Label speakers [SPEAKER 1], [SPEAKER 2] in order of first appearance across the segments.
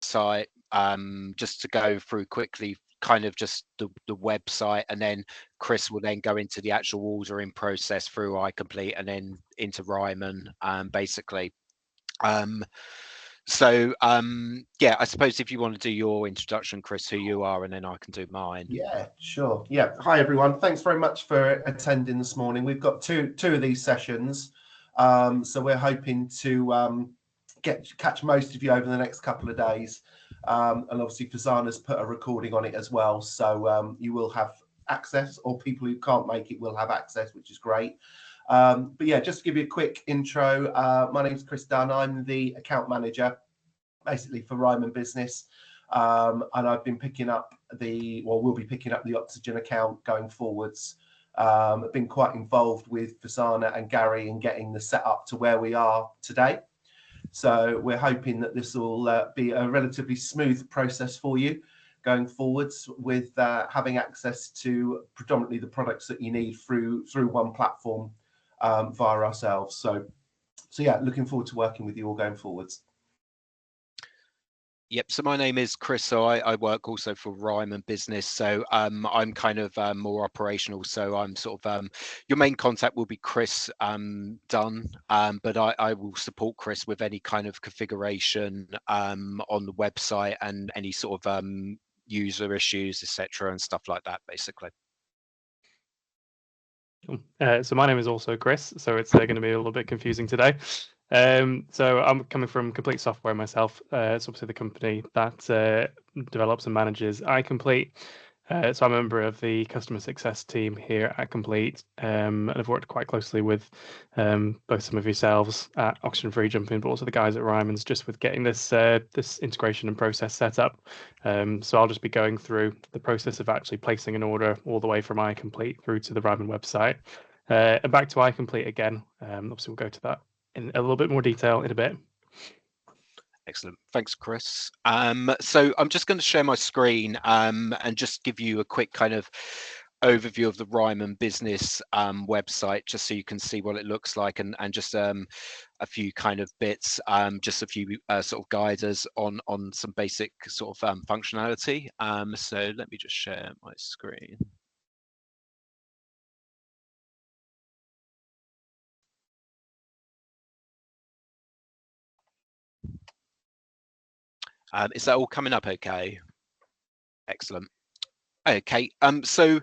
[SPEAKER 1] website, just to go through quickly, kind of just the website, and then Chris will then go into the actual ordering process through iComplete and then into Ryman, basically. Yeah, I suppose if you want to do your introduction, Chris, who you are, and then I can do mine.
[SPEAKER 2] Yeah, sure. Yeah. Hi, everyone. Thanks very much for attending this morning. We've got two of these sessions. So we're hoping to catch most of you over the next couple of days. And obviously, Fazana's put a recording on it as well. So you will have access, or people who can't make it will have access, which is great. But yeah, just to give you a quick intro, my name's Chris Dunn. I'm the account manager, basically, for Ryman Business. And I've been picking up we'll be picking up the Oxygen account going forwards. I've been quite involved with Fazana and Gary in getting the setup to where we are today. So we're hoping that this will be a relatively smooth process for you going forwards, with having access to predominantly the products that you need through one platform via ourselves. So yeah, looking forward to working with you all going forwards.
[SPEAKER 1] Yep. So my name is Chris. So I work also for Ryman Business. So I'm kind of more operational. So I'm sort of your main contact will be Chris Dunn, but I will support Chris with any kind of configuration on the website and any sort of user issues, etc., and stuff like that, basically.
[SPEAKER 3] So my name is also Chris. So it's going to be a little bit confusing today. So I'm coming from Complete Software myself. It's obviously the company that develops and manages iComplete. So I'm a member of the customer success team here at Complete, and I've worked quite closely with both some of yourselves at Oxygen Free Jumping, but also the guys at Ryman's, just with getting this this integration and process set up. So I'll just be going through the process of actually placing an order all the way from iComplete through to the Ryman website, and back to iComplete again. Obviously, we'll go to that in a little bit more detail in a bit.
[SPEAKER 1] Excellent. Thanks, Chris. So I'm just going to share my screen and just give you a quick kind of overview of the Ryman Business website, just so you can see what it looks like, and just a few kind of bits, just a few sort of guiders on some basic sort of functionality. So let me just share my screen. Is that all coming up okay? Excellent. Okay, so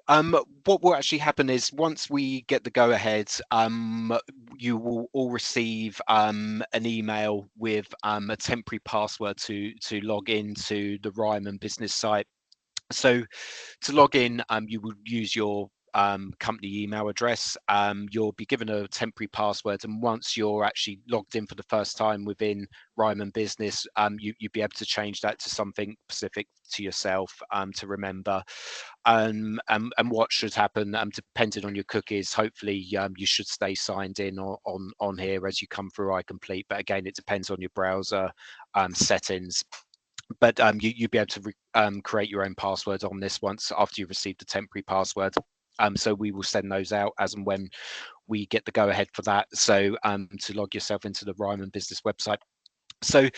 [SPEAKER 1] what will actually happen is, once we get the go ahead, you will all receive an email with a temporary password to log into the Ryman business site. So to log in, you will use your company email address. You'll be given a temporary password, and once you're actually logged in for the first time within Ryman Business, you'll be able to change that to something specific to yourself to remember. And what should happen, depending on your cookies, hopefully you should stay signed in on here as you come through iComplete. But again, it depends on your browser settings. But you'll be able to create your own password on this once after you've received the temporary password. So we will send those out as and when we get the go ahead for that. So to log yourself into the Ryman Business website. So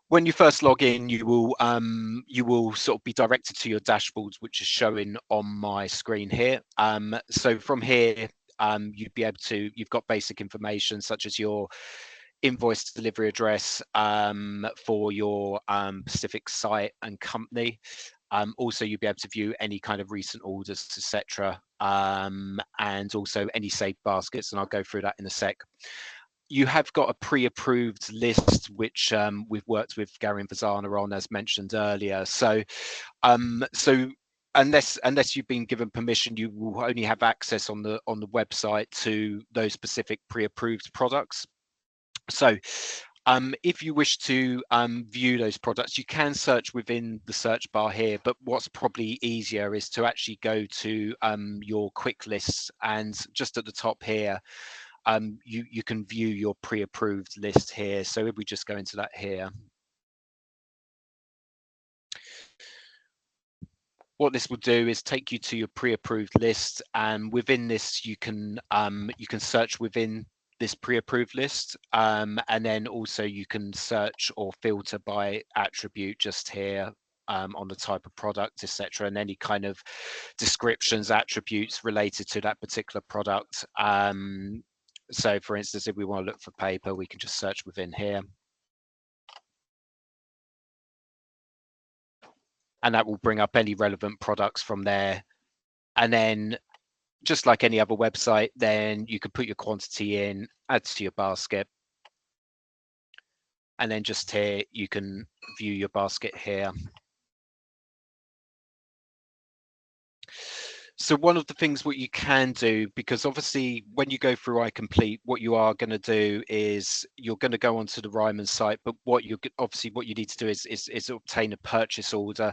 [SPEAKER 1] when you first log in, you will sort of be directed to your dashboards, which is showing on my screen here. So from here, you'd be able to, you've got basic information such as your invoice delivery address for your specific site and company. Also, you'll be able to view any kind of recent orders, etc., and also any saved baskets, and I'll go through that in a sec. You have got a pre-approved list, which we've worked with Gary and Fazana on, as mentioned earlier. So unless you've been given permission, you will only have access on the website to those specific pre-approved products. So if you wish to view those products, you can search within the search bar here, but what's probably easier is to actually go to your quick lists, and just at the top here, you can view your pre-approved list here. So if we just go into that here, what this will do is take you to your pre-approved list, and within this you can search within this pre-approved list, and then also you can search or filter by attribute just here, on the type of product, etc., and any kind of descriptions, attributes related to that particular product. So for instance, if we want to look for paper, we can just search within here, and that will bring up any relevant products from there. And then just like any other website, then you can put your quantity in, add to your basket, and then just here you can view your basket here. So one of the things what you can do, because obviously when you go through iComplete, what you are going to do is you're going to go onto the Ryman site, but what you need to do is obtain a purchase order.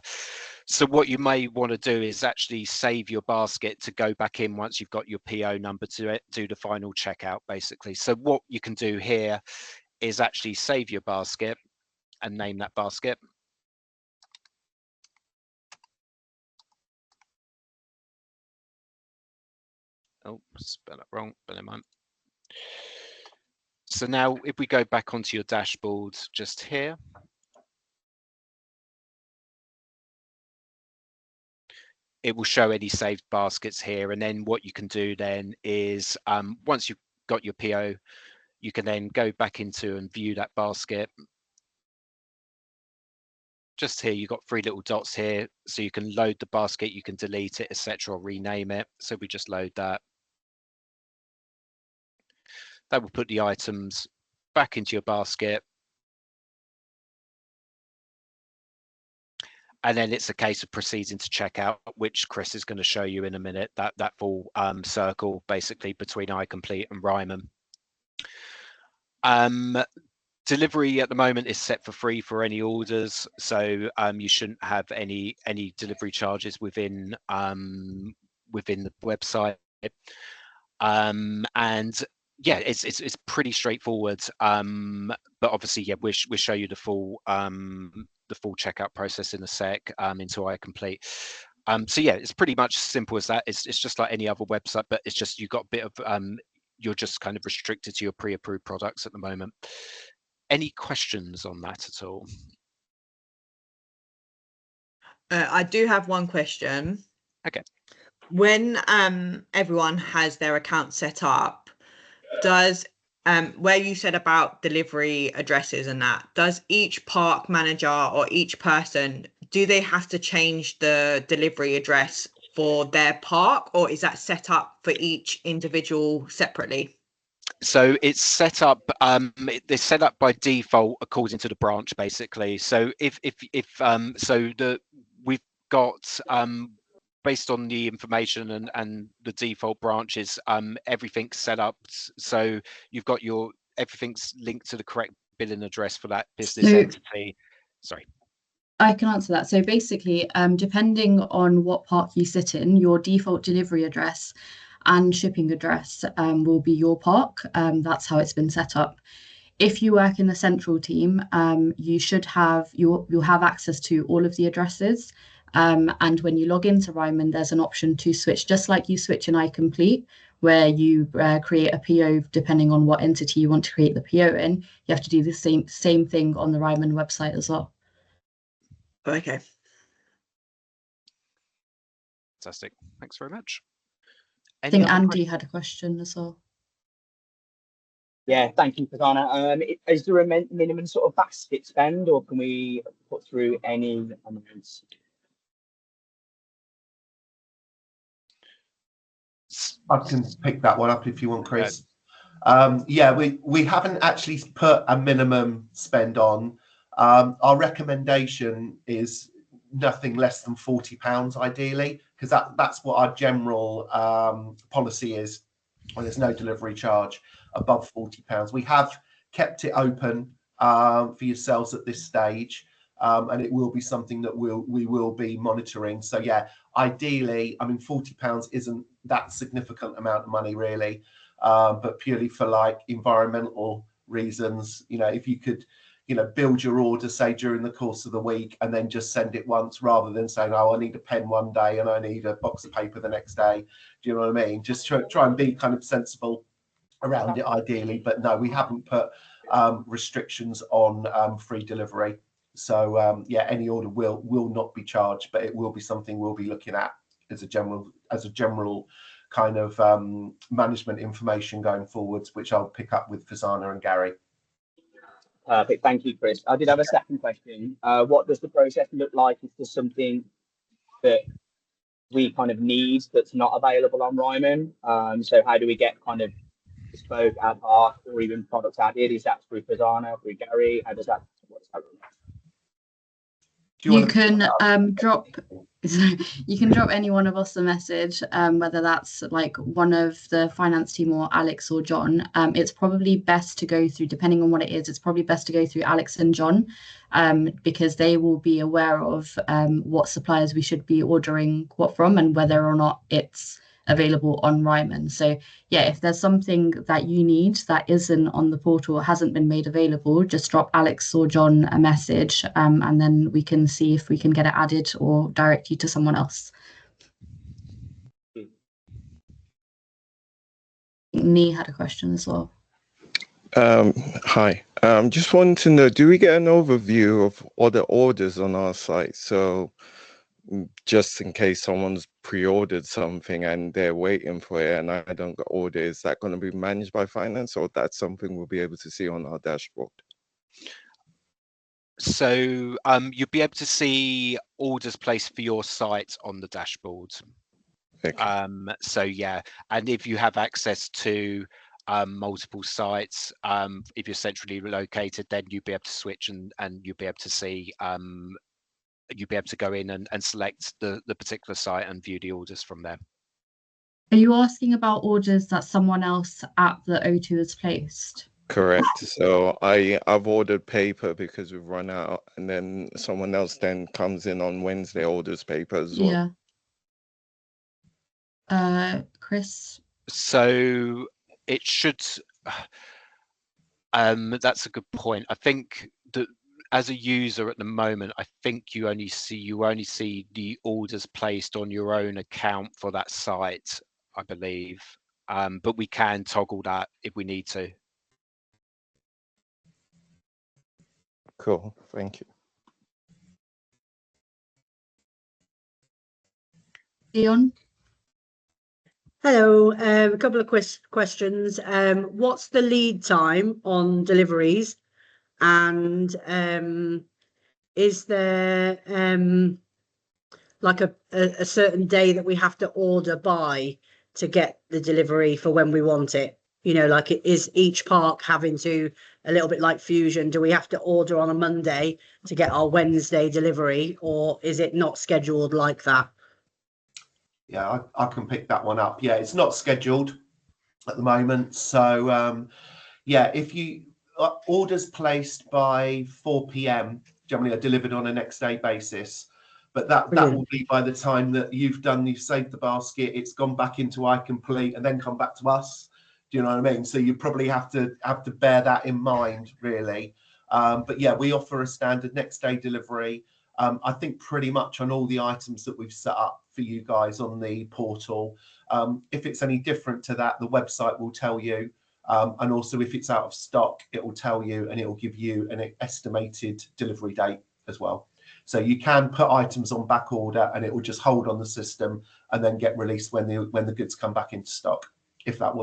[SPEAKER 1] So what you may want to do is actually save your basket to go back in once you've got your PO number to do the final checkout, basically. So what you can do here is actually save your basket and name that basket. Oh, spelled that wrong, but never mind. So now if we go back onto your dashboard just here, it will show any saved baskets here. And then what you can do then is, once you've got your PO, you can then go back into and view that basket. Just here, you've got 3 little dots here, so you can load the basket, you can delete it, etc., or rename it. So we just load that. That will put the items back into your basket. And then it's a case of proceeding to checkout, which Chris is going to show you in a minute, that full circle basically between iComplete and Ryman. Delivery at the moment is set for free for any orders, so you shouldn't have any delivery charges within the website. And yeah, it's pretty straightforward. But obviously, yeah, we'll show you the full checkout process in a sec, into iComplete. So yeah, it's pretty much simple as that. It's just like any other website, but it's just you've got a bit of you're just kind of restricted to your pre-approved products at the moment. Any questions on that at all?
[SPEAKER 4] I do have one question.
[SPEAKER 1] Okay.
[SPEAKER 4] When everyone has their account set up, does where you said about delivery addresses and that, does each park manager or each person, do they have to change the delivery address for their park, or is that set up for each individual separately?
[SPEAKER 1] So it's set up. They're set up by default according to the branch, basically. So we've got, based on the information and the default branches, everything's set up. So you've got everything's linked to the correct billing address for that business entity. Sorry.
[SPEAKER 5] I can answer that. So basically, depending on what park you sit in, your default delivery address and shipping address will be your park. That's how it's been set up. If you work in the central team, you'll have access to all of the addresses. And when you log into Ryman, there's an option to switch, just like you switch in iComplete, where you create a PO depending on what entity you want to create the PO in. You have to do the same thing on the Ryman website as well.
[SPEAKER 4] Okay.
[SPEAKER 1] Fantastic. Thanks very much.
[SPEAKER 5] I think Andy had a question as well.
[SPEAKER 6] Yeah, thank you, Prathana. Is there a minimum sort of basket spend, or can we put through any amounts?
[SPEAKER 2] I can pick that one up if you want, Chris. Yeah, we haven't actually put a minimum spend on. Our recommendation is nothing less than £40 ideally, because that's what our general policy is when there's no delivery charge above £40. We have kept it open for yourselves at this stage, and it will be something that we will be monitoring. So yeah, ideally, I mean, £40 isn't that significant amount of money really, but purely for like environmental reasons, if you could build your order, say, during the course of the week and then just send it once, rather than saying, oh, I need a pen one day and I need a box of paper the next day. Do you know what I mean? Just try and be kind of sensible around it ideally, but no, we haven't put restrictions on free delivery. So yeah, any order will not be charged, but it will be something we'll be looking at as a general kind of management information going forwards, which I'll pick up with Fazana and Gary.
[SPEAKER 6] Perfect. Thank you, Chris. I did have a second question. What does the process look like if there's something that we kind of need that's not available on Ryman? So how do we get kind of bespoke, ad hoc, or even products added? Is that through Fazana, through Gary? How does that, what does that look like?
[SPEAKER 5] You can drop you can drop any one of us a message, whether that's like one of the finance team or Alex or John. It's probably best to go through, depending on what it is, it's probably best to go through Alex and John, because they will be aware of what suppliers we should be ordering what from and whether or not it's available on Ryman. So yeah, if there's something that you need that isn't on the portal or hasn't been made available, just drop Alex or John a message, and then we can see if we can get it added or direct you to someone else. Nee had a question as well.
[SPEAKER 7] Hi. Just wanted to know, do we get an overview of all the orders on our site? So just in case someone's pre-ordered something and they're waiting for it and I don't get order, is that going to be managed by finance, or that's something we'll be able to see on our dashboard?
[SPEAKER 1] So you'll be able to see orders placed for your site on the dashboard.
[SPEAKER 7] Okay.
[SPEAKER 1] So yeah, and if you have access to multiple sites, if you're centrally located, then you'll be able to switch and you'll be able to see, you'll be able to go in and select the particular site and view the orders from there.
[SPEAKER 5] Are you asking about orders that someone else at the O2 has placed?
[SPEAKER 7] Correct. So I've ordered paper because we've run out, and then someone else then comes in on Wednesday, orders paper as well.
[SPEAKER 5] Yeah. Chris?
[SPEAKER 1] So it should, that's a good point. I think that as a user at the moment, I think you only see the orders placed on your own account for that site, I believe. But we can toggle that if we need to.
[SPEAKER 7] Cool. Thank you.
[SPEAKER 5] Dion?
[SPEAKER 8] Hello, a couple of questions. What's the lead time on deliveries? And is there like a certain day that we have to order by to get the delivery for when we want it? You know, like, is each park having to, a little bit like Fusion, do we have to order on a Monday to get our Wednesday delivery, or is it not scheduled like that?
[SPEAKER 2] Yeah, I can pick that one up. Yeah, it's not scheduled at the moment. So yeah, if you orders placed by 4 p.m. generally are delivered on a next day basis. But that will be by the time that you've saved the basket, it's gone back into iComplete and then come back to us. Do you know what I mean? So you probably have to bear that in mind, really. But yeah, we offer a standard next day delivery. I think pretty much on all the items that we've set up for you guys on the portal. If it's any different to that, the website will tell you. And also if it's out of stock, it will tell you, and it will give you an estimated delivery date as well. So you can put items on back order and it will just hold on the system and then get released when the goods come back into stock, if that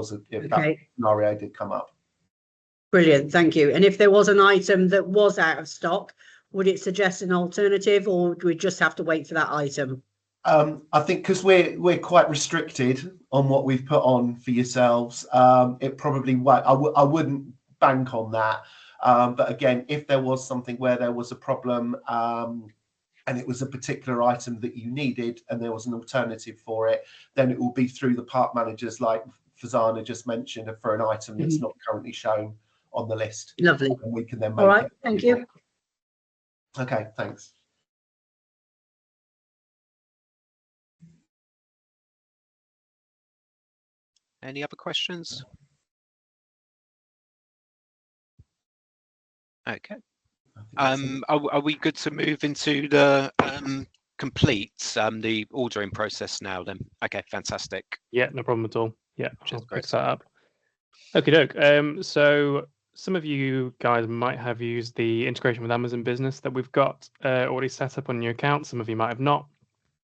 [SPEAKER 2] scenario did come up.
[SPEAKER 8] Brilliant, thank you. And if there was an item that was out of stock, would it suggest an alternative, or would we just have to wait for that item?
[SPEAKER 2] I think because we're quite restricted on what we've put on for yourselves, it probably won't. I wouldn't bank on that. But again, if there was something where there was a problem and it was a particular item that you needed and there was an alternative for it, then it will be through the park managers, like Fazana just mentioned, for an item that's not currently shown on the list.
[SPEAKER 8] Lovely.
[SPEAKER 2] And we can then make
[SPEAKER 8] all right,
[SPEAKER 2] it.
[SPEAKER 8] Thank you.
[SPEAKER 2] Okay, thanks.
[SPEAKER 1] Any other questions? Okay. Are we good to move into the complete the ordering process now then? Okay, fantastic.
[SPEAKER 3] Yeah, no problem at all. Yeah,
[SPEAKER 1] Cheers,
[SPEAKER 3] I'll pick
[SPEAKER 1] Chris.
[SPEAKER 3] that up. Okie doke. So some of you guys might have used the integration with Amazon Business that we've got already set up on your account. Some of you might have not.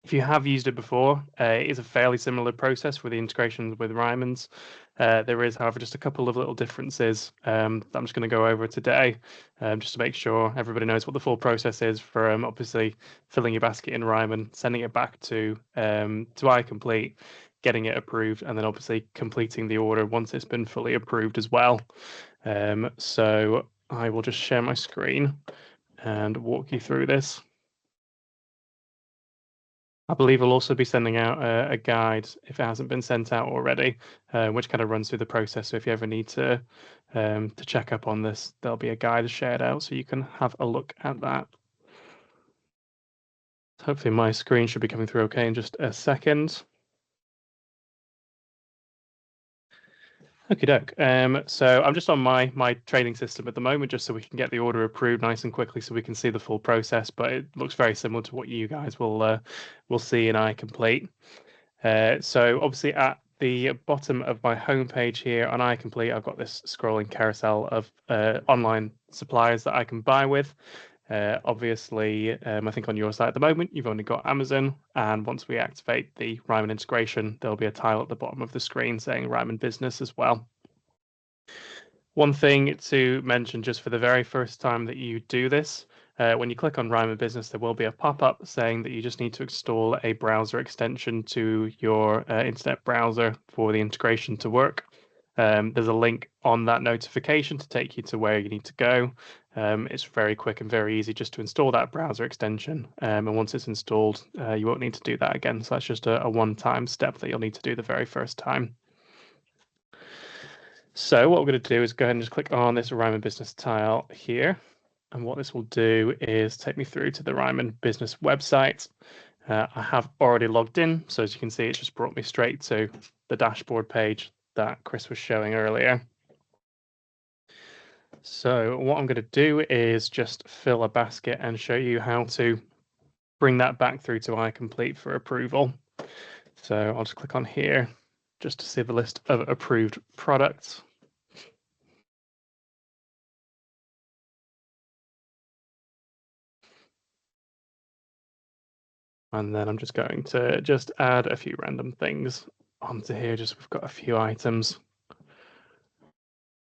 [SPEAKER 3] If you have used it before, it is a fairly similar process for the integrations with Ryman's. There is, however, just a couple of little differences that I'm just going to go over today, just to make sure everybody knows what the full process is for obviously filling your basket in Ryman, sending it back to iComplete, getting it approved, and then obviously completing the order once it's been fully approved as well. So I will just share my screen and walk you through this. I believe we'll also be sending out a guide, if it hasn't been sent out already, which kind of runs through the process. So if you ever need to check up on this, there'll be a guide shared out so you can have a look at that. Hopefully my screen should be coming through okay in just a second. Okie doke. So I'm just on my trading system at the moment, just so we can get the order approved nice and quickly, so we can see the full process. But it looks very similar to what you guys will see in iComplete. So obviously at the bottom of my homepage here on iComplete, I've got this scrolling carousel of online suppliers that I can buy with. Obviously, I think on your site at the moment, you've only got Amazon. And once we activate the Ryman integration, there'll be a tile at the bottom of the screen saying Ryman Business as well. One thing to mention just for the very first time that you do this, when you click on Ryman Business, there will be a pop-up saying that you just need to install a browser extension to your internet browser for the integration to work. There's a link on that notification to take you to where you need to go. It's very quick and very easy just to install that browser extension. And once it's installed, you won't need to do that again. So that's just a one-time step that you'll need to do the very first time. So what we're going to do is go ahead and just click on this Ryman Business tile here. And what this will do is take me through to the Ryman Business website. I have already logged in. So as you can see, it just brought me straight to the dashboard page that Chris was showing earlier. So what I'm going to do is just fill a basket and show you how to bring that back through to iComplete for approval. So I'll just click on here just to see the list of approved products. And then I'm just going to just add a few random things onto here. Just we've got a few items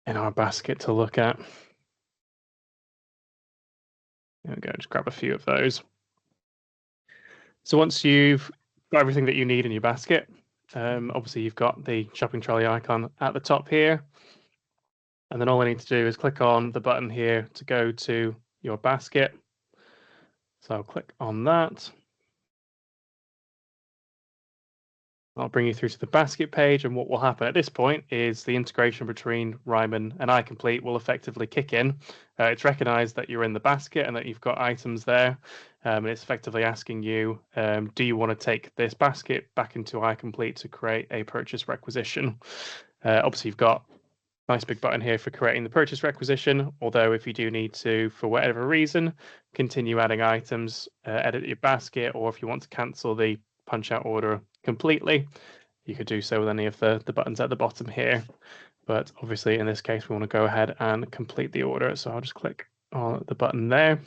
[SPEAKER 3] in our basket to look at. There we go, just grab a few of those. So once you've got everything that you need in your basket, obviously you've got the shopping trolley icon at the top here. And then all I need to do is click on the button here to go to your basket. So I'll click on that. I'll bring you through to the basket page, and what will happen at this point is the integration between Ryman and iComplete will effectively kick in. It's recognized that you're in the basket and that you've got items there, and it's effectively asking you, do you want to take this basket back into iComplete to create a purchase requisition? Obviously, you've got a nice big button here for creating the purchase requisition, although if you do need to, for whatever reason, continue adding items, edit your basket, or if you want to cancel the punch out order completely, you could do so with any of the buttons at the bottom here. But obviously in this case we want to go ahead and complete the order, so I'll just click on the button there.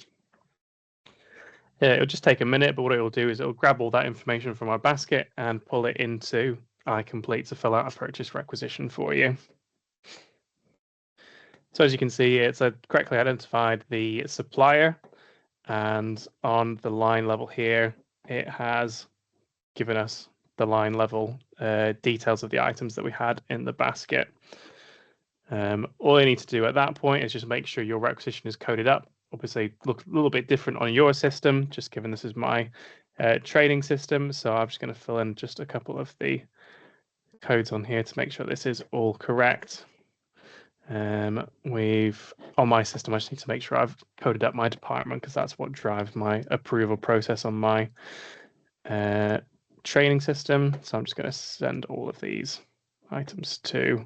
[SPEAKER 3] It'll just take a minute, but what it'll do is it'll grab all that information from our basket and pull it into iComplete to fill out a purchase requisition for you. So as you can see, it's correctly identified the supplier, and on the line level here it has given us the line level details of the items that we had in the basket. All you need to do at that point is just make sure your requisition is coded up. Obviously, look a little bit different on your system, just given this is my trading system. So I'm just going to fill in just a couple of the codes on here to make sure this is all correct. On my system, I just need to make sure I've coded up my department, because that's what drives my approval process on my training system. So I'm just going to send all of these items to,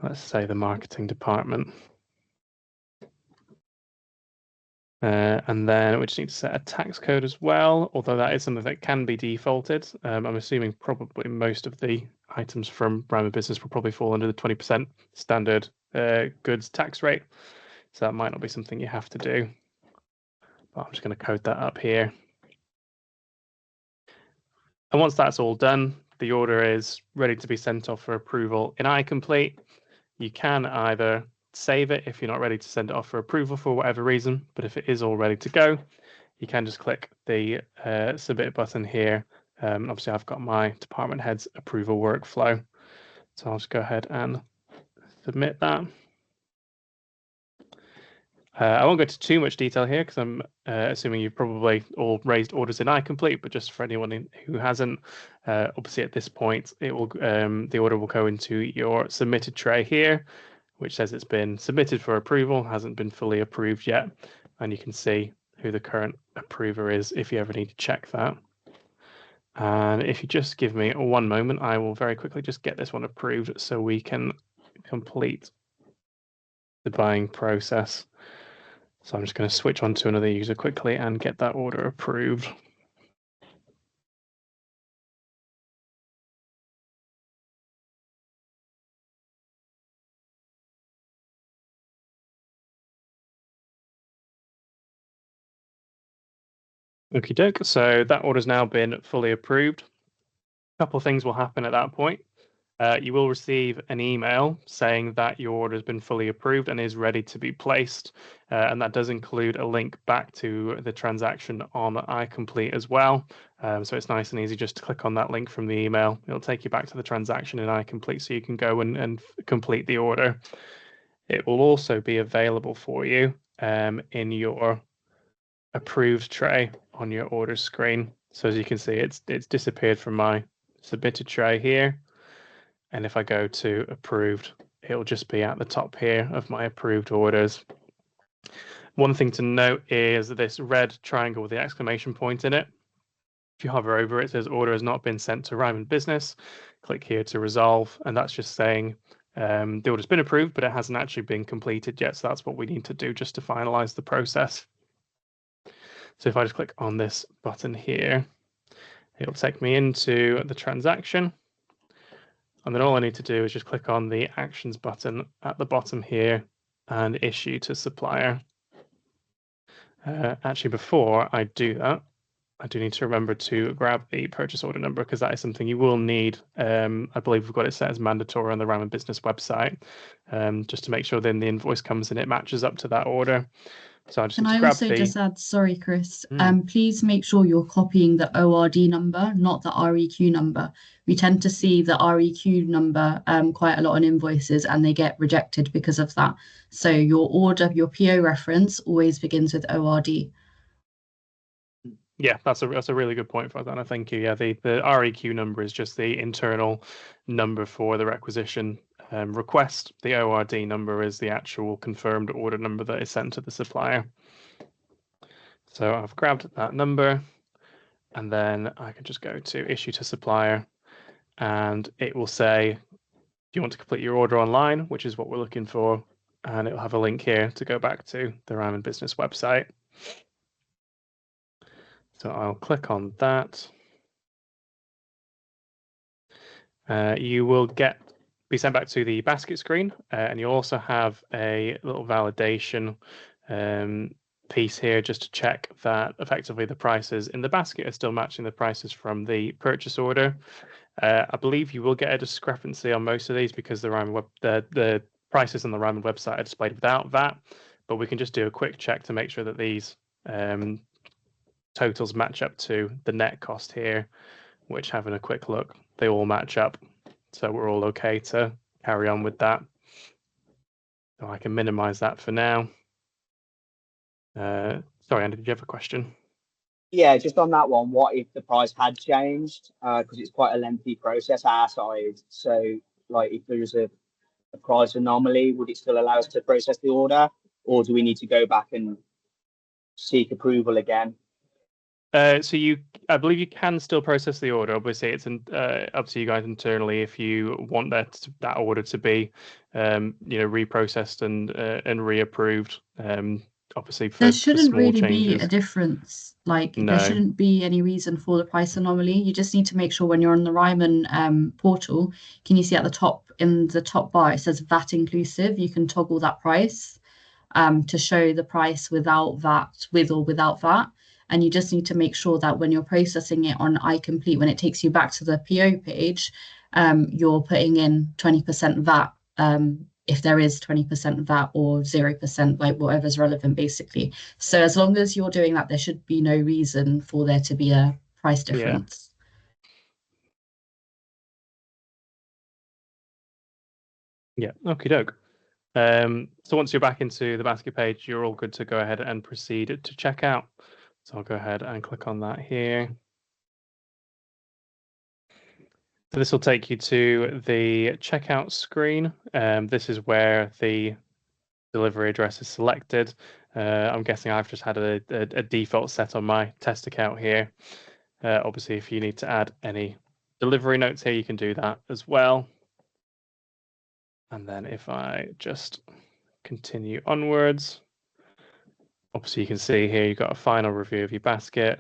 [SPEAKER 3] let's say, the marketing department. And then we just need to set a tax code as well, although that is something that can be defaulted. I'm assuming probably most of the items from Ryman Business will probably fall under the 20% standard goods tax rate. So that might not be something you have to do. But I'm just going to code that up here. And once that's all done, the order is ready to be sent off for approval in iComplete. You can either save it if you're not ready to send it off for approval for whatever reason, but if it is all ready to go, you can just click the submit button here. Obviously, I've got my department head's approval workflow, so I'll just go ahead and submit that. I won't go into too much detail here because I'm assuming you've probably all raised orders in iComplete, but just for anyone who hasn't, obviously at this point, it will the order will go into your submitted tray here, which says it's been submitted for approval, hasn't been fully approved yet, and you can see who the current approver is if you ever need to check that. And if you just give me one moment, I will very quickly just get this one approved so we can complete the buying process. So I'm just going to switch on to another user quickly and get that order approved. Okie doke, so that order's now been fully approved. A couple of things will happen at that point. You will receive an email saying that your order has been fully approved and is ready to be placed. And that does include a link back to the transaction on iComplete as well. So it's nice and easy just to click on that link from the email. It'll take you back to the transaction in iComplete so you can go and complete the order. It will also be available for you in your approved tray on your order screen. So as you can see, it's disappeared from my submitted tray here. And if I go to approved, it'll just be at the top here of my approved orders. One thing to note is this red triangle with the exclamation point in it. If you hover over it, it says order has not been sent to Ryman Business. Click here to resolve. And that's just saying the order's been approved, but it hasn't actually been completed yet. So that's what we need to do just to finalize the process. So if I just click on this button here, it'll take me into the transaction. And then all I need to do is just click on the Actions button at the bottom here and Issue to Supplier. Actually, before I do that, I do need to remember to grab the purchase order number because that is something you will need. I believe we've got it set as mandatory on the Ryman Business website, just to make sure then the invoice comes and it matches up to that order. So I just
[SPEAKER 5] Can
[SPEAKER 3] need to
[SPEAKER 5] I
[SPEAKER 3] grab
[SPEAKER 5] also
[SPEAKER 3] the...
[SPEAKER 5] just add, sorry, Chris, please make sure you're copying the ORD number, not the REQ number. We tend to see the REQ number quite a lot on invoices and they get rejected because of that. So your order, your PO reference always begins with ORD.
[SPEAKER 3] Yeah, that's a really good point, Farzana. Thank you. Yeah, the REQ number is just the internal number for the requisition request. The ORD number is the actual confirmed order number that is sent to the supplier. So I've grabbed that number and then I can just go to Issue to Supplier and it will say, do you want to complete your order online, which is what we're looking for. And it'll have a link here to go back to the Ryman Business website. So I'll click on that. You will be sent back to the basket screen, and you'll also have a little validation piece here just to check that effectively the prices in the basket are still matching the prices from the purchase order. I believe you will get a discrepancy on most of these because the prices on the Ryman website are displayed without VAT, but we can just do a quick check to make sure that these totals match up to the net cost here, which, having a quick look, they all match up. So we're all okay to carry on with that. So I can minimize that for now. Sorry, Andy, did you have a question?
[SPEAKER 6] Yeah, just on that one, what if the price had changed? Because it's quite a lengthy process our side. So, like, if there's a price anomaly, would it still allow us to process the order? Or do we need to go back and seek approval again?
[SPEAKER 3] So I believe you can still process the order. Obviously, it's up to you guys internally if you want that order to be, reprocessed and reapproved. obviously for
[SPEAKER 5] There
[SPEAKER 3] the
[SPEAKER 5] shouldn't
[SPEAKER 3] small
[SPEAKER 5] really
[SPEAKER 3] changes.
[SPEAKER 5] be a difference. Like there
[SPEAKER 3] No.
[SPEAKER 5] shouldn't be any reason for the price anomaly. You just need to make sure when you're on the Ryman portal, can you see at the top in the top bar it says VAT inclusive? You can toggle that price to show the price without VAT, with or without VAT. And you just need to make sure that when you're processing it on iComplete, when it takes you back to the PO page, you're putting in 20% VAT. If there is 20% VAT or 0%, like whatever's relevant, basically. So as long as you're doing that, there should be no reason for there to be a price difference.
[SPEAKER 3] Yeah, okie doke. So once you're back into the basket page, you're all good to go ahead and proceed to checkout. So I'll go ahead and click on that here. So this will take you to the checkout screen. This is where the delivery address is selected. I'm guessing I've just had a default set on my test account here. Obviously, if you need to add any delivery notes here, you can do that as well. And then if I just continue onwards, obviously you can see here you've got a final review of your basket.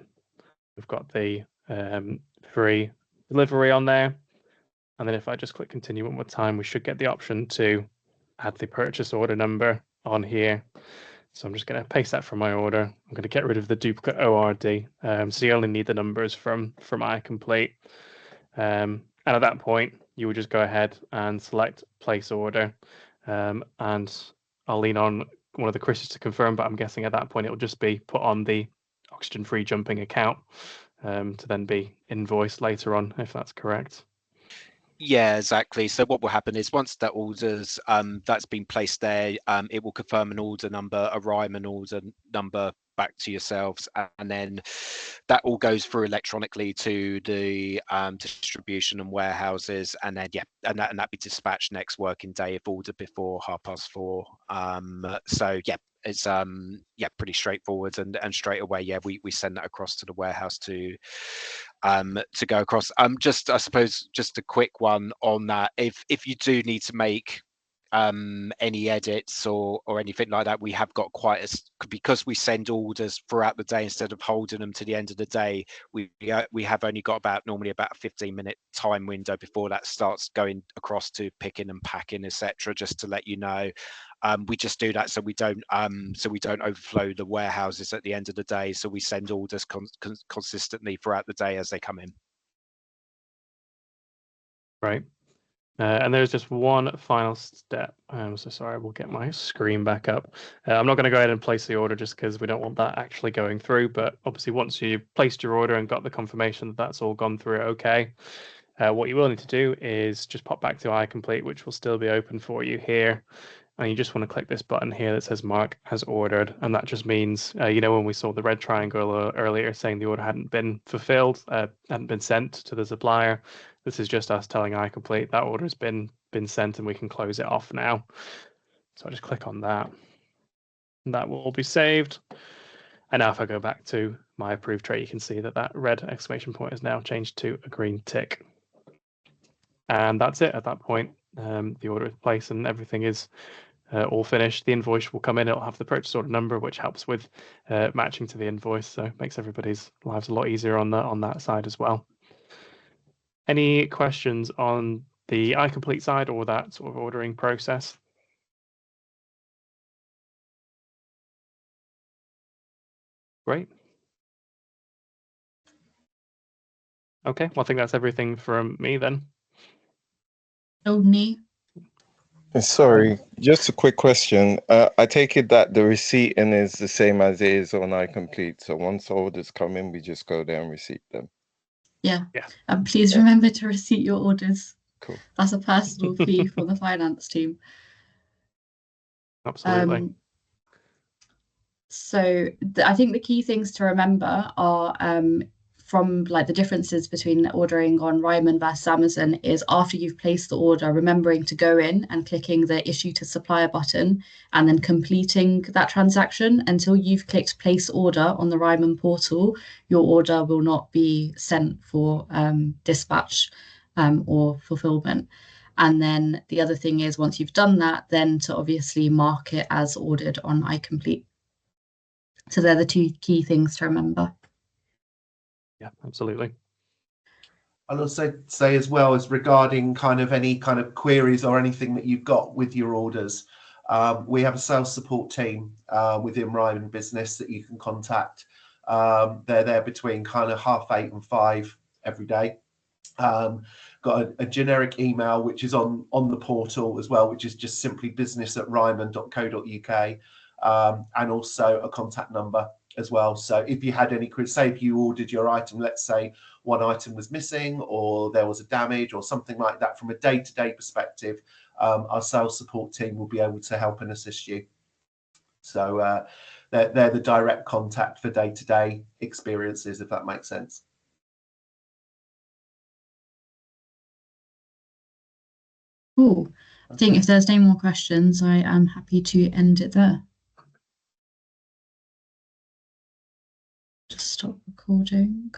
[SPEAKER 3] We've got the free delivery on there. And then if I just click continue one more time, we should get the option to add the purchase order number on here. So I'm just going to paste that from my order. I'm going to get rid of the duplicate ORD. So you only need the numbers from iComplete. And at that point, you would just go ahead and select place order. And I'll lean on one of the Chris's to confirm, but I'm guessing at that point it will just be put on the oxygen free jumping account to then be invoiced later on, if that's correct.
[SPEAKER 1] Yeah, exactly. So what will happen is once that orders that's been placed there, it will confirm an order number, a Ryman order number back to yourselves, and then that all goes through electronically to the distribution and warehouses, and then and that be dispatched next working day if ordered before 4:30. So it's pretty straightforward, and straight away we send that across to the warehouse to go across. Just I suppose just a quick one on that. If you do need to make any edits or anything like that, we have got because we send orders throughout the day instead of holding them to the end of the day. We have only got normally about a 15-minute time window before that starts going across to picking and packing, etc. Just to let you know. We just do that so we don't overflow the warehouses at the end of the day. So we send orders consistently throughout the day as they come in.
[SPEAKER 3] Right. And there's just one final step. So sorry, we'll get my screen back up. I'm not going to go ahead and place the order just because we don't want that actually going through. But obviously, once you placed your order and got the confirmation that that's all gone through okay, what you will need to do is just pop back to iComplete, which will still be open for you here. And you just want to click this button here that says mark as ordered. And that just means, when we saw the red triangle earlier saying the order hadn't been fulfilled, hadn't been sent to the supplier. This is just us telling iComplete that order's been sent and we can close it off now. So I just click on that. And that will all be saved. And now if I go back to my approved tray, you can see that red exclamation point is now changed to a green tick. And that's it at that point. The order is placed and everything is all finished. The invoice will come in. It'll have the purchase order number, which helps with matching to the invoice. So it makes everybody's lives a lot easier on that side as well. Any questions on the iComplete side or that sort of ordering process? Great. Okay, well, I think that's everything from me then.
[SPEAKER 5] Oh, me.
[SPEAKER 7] Sorry, just a quick question. I take it that the receipting is the same as it is on iComplete. So once orders come in, we just go there and receipt them.
[SPEAKER 5] Yeah.
[SPEAKER 3] Yeah.
[SPEAKER 5] And please remember to receipt your orders.
[SPEAKER 7] Cool.
[SPEAKER 5] That's a personal fee for the finance team.
[SPEAKER 3] Absolutely.
[SPEAKER 5] So I think the key things to remember are from like the differences between ordering on Ryman versus Amazon is after you've placed the order, remembering to go in and clicking the issue to supplier button and then completing that transaction. Until you've clicked place order on the Ryman portal, your order will not be sent for dispatch or fulfillment. And then the other thing is once you've done that, then to obviously mark it as ordered on iComplete. So they're the two key things to remember.
[SPEAKER 3] Yeah, absolutely.
[SPEAKER 2] I'll also say as well as regarding kind of any kind of queries or anything that you've got with your orders, we have a sales support team within Ryman Business that you can contact. They're there between kind of 8:30 and 5 every day. Got a generic email which is on the portal as well, which is just simply business@ryman.co.uk, and also a contact number as well. So if you had any queries, say if you ordered your item, let's say one item was missing or there was a damage or something like that, from a day-to-day perspective, our sales support team will be able to help and assist you. So they're the direct contact for day-to-day experiences, if that makes sense.
[SPEAKER 5] Cool. I think if there's no more questions, I am happy to end it there. Just stop recording.